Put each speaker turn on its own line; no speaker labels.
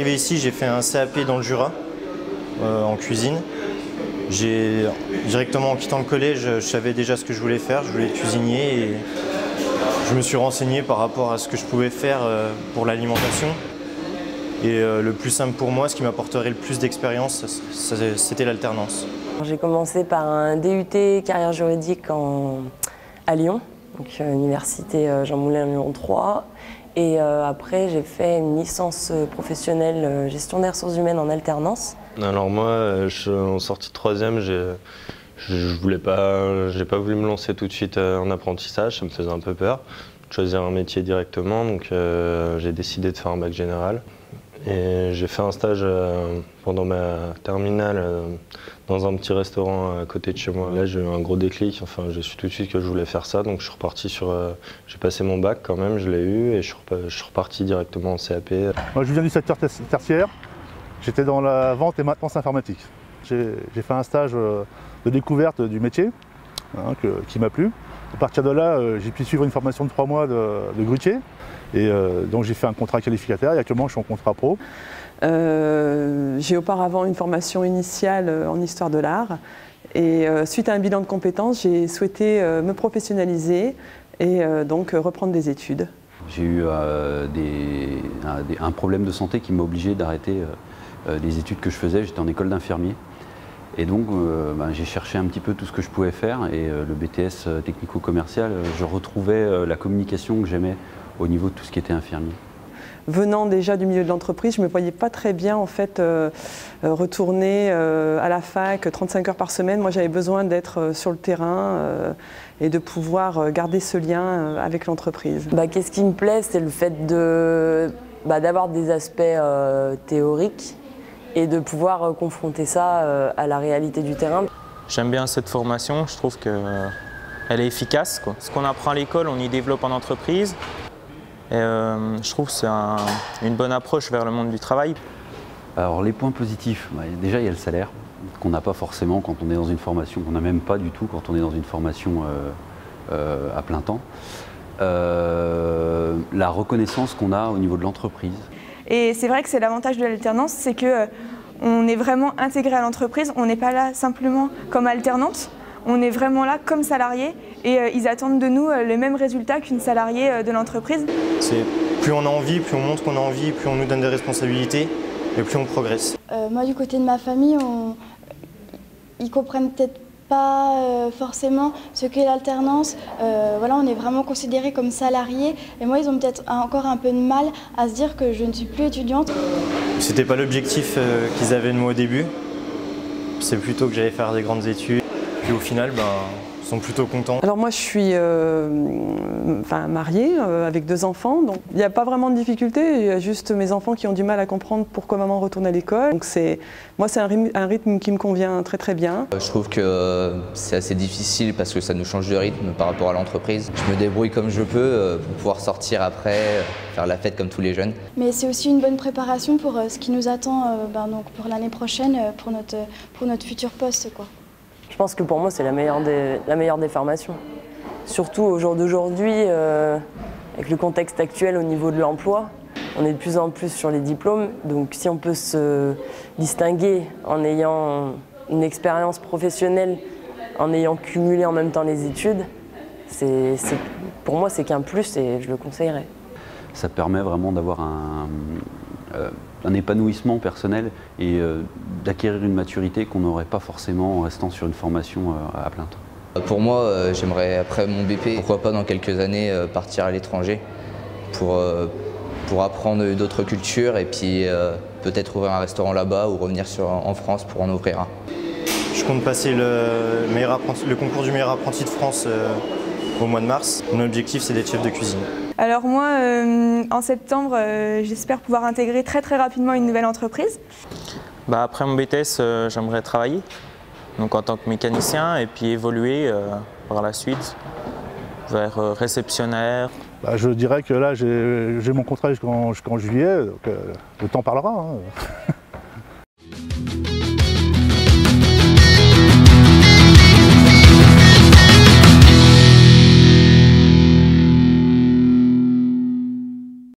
arrivé ici, j'ai fait un CAP dans le Jura, en cuisine. Directement en quittant le collège, je savais déjà ce que je voulais faire, je voulais être cuisinier et je me suis renseigné par rapport à ce que je pouvais faire pour l'alimentation. Et le plus simple pour moi, ce qui m'apporterait le plus d'expérience, c'était l'alternance.
J'ai commencé par un DUT carrière juridique à Lyon, donc université Jean Moulin Lyon 3. Et après, j'ai fait une licence professionnelle gestion des ressources humaines en alternance.
Alors moi, en sortie de troisième, j'ai pas voulu me lancer tout de suite en apprentissage, ça me faisait un peu peur de choisir un métier directement, donc j'ai décidé de faire un bac général. Et j'ai fait un stage pendant ma terminale dans un petit restaurant à côté de chez moi. Là, j'ai eu un gros déclic, enfin, j'ai su tout de suite que je voulais faire ça, donc je suis reparti sur... j'ai passé mon bac quand même, je l'ai eu, et je suis reparti directement en CAP.
Moi, je viens du secteur tertiaire, j'étais dans la vente et maintenance informatique. J'ai fait un stage de découverte du métier, qui m'a plu. À partir de là, j'ai pu suivre une formation de 3 mois de grutier. Et donc j'ai fait un contrat qualificateur et actuellement je suis en contrat pro.
J'ai auparavant une formation initiale en histoire de l'art et suite à un bilan de compétences, j'ai souhaité me professionnaliser et donc reprendre des études.
J'ai eu un problème de santé qui m'a obligé d'arrêter les études que je faisais. J'étais en école d'infirmier. Et donc j'ai cherché un petit peu tout ce que je pouvais faire et le BTS technico-commercial, je retrouvais la communication que j'aimais au niveau de tout ce qui était infirmier.
Venant déjà du milieu de l'entreprise, je ne me voyais pas très bien en fait retourner à la fac 35 heures par semaine. Moi j'avais besoin d'être sur le terrain et de pouvoir garder ce lien avec l'entreprise.
Qu'est-ce qui me plaît, c'est le fait d'avoir des aspects théoriques et de pouvoir confronter ça à la réalité du terrain.
J'aime bien cette formation, je trouve qu'elle est efficace, quoi. Ce qu'on apprend à l'école, on y développe en entreprise. Et je trouve que c'est une bonne approche vers le monde du travail.
Alors les points positifs, déjà il y a le salaire qu'on n'a pas forcément quand on est dans une formation, qu'on n'a même pas du tout quand on est dans une formation à plein temps. La reconnaissance qu'on a au niveau de l'entreprise.
Et c'est vrai que c'est l'avantage de l'alternance, c'est qu'on est vraiment intégré à l'entreprise, on n'est pas là simplement comme alternante. On est vraiment là comme salarié et ils attendent de nous les mêmes résultats qu'une salariée de l'entreprise.
Plus on a envie, plus on montre qu'on a envie, plus on nous donne des responsabilités et plus on progresse.
Moi du côté de ma famille, ils comprennent peut-être pas forcément ce qu'est l'alternance. Voilà, on est vraiment considérés comme salariés et moi ils ont peut-être encore un peu de mal à se dire que je ne suis plus étudiante.
C'était pas l'objectif qu'ils avaient de moi au début. C'est plutôt que j'allais faire des grandes études. Et au final, ils sont plutôt contents.
Alors moi je suis mariée avec 2 enfants, donc il n'y a pas vraiment de difficulté, il y a juste mes enfants qui ont du mal à comprendre pourquoi maman retourne à l'école. Donc moi c'est un rythme qui me convient très très bien.
Je trouve que c'est assez difficile parce que ça nous change de rythme par rapport à l'entreprise. Je me débrouille comme je peux pour pouvoir sortir après, faire la fête comme tous les jeunes.
Mais c'est aussi une bonne préparation pour ce qui nous attend donc pour l'année prochaine, pour notre futur poste, quoi.
Je pense que pour moi, c'est la meilleure des formations. Surtout au jour d'aujourd'hui, avec le contexte actuel au niveau de l'emploi, on est de plus en plus sur les diplômes. Donc si on peut se distinguer en ayant une expérience professionnelle, en ayant cumulé en même temps les études, pour moi, c'est qu'un plus et je le conseillerais.
Ça permet vraiment d'avoir un épanouissement personnel et d'acquérir une maturité qu'on n'aurait pas forcément en restant sur une formation à plein temps.
Pour moi, j'aimerais après mon BP, pourquoi pas dans quelques années partir à l'étranger pour apprendre d'autres cultures et puis peut-être ouvrir un restaurant là-bas ou revenir en France pour en ouvrir un.
Je compte passer le concours du meilleur apprenti de France au mois de mars. Mon objectif, c'est d'être chef de cuisine.
Alors moi, en septembre, j'espère pouvoir intégrer très rapidement une nouvelle entreprise.
Après mon BTS, j'aimerais travailler donc en tant que mécanicien et puis évoluer par la suite vers réceptionnaire.
Je dirais que là, j'ai mon contrat jusqu'en juillet, donc le temps parlera.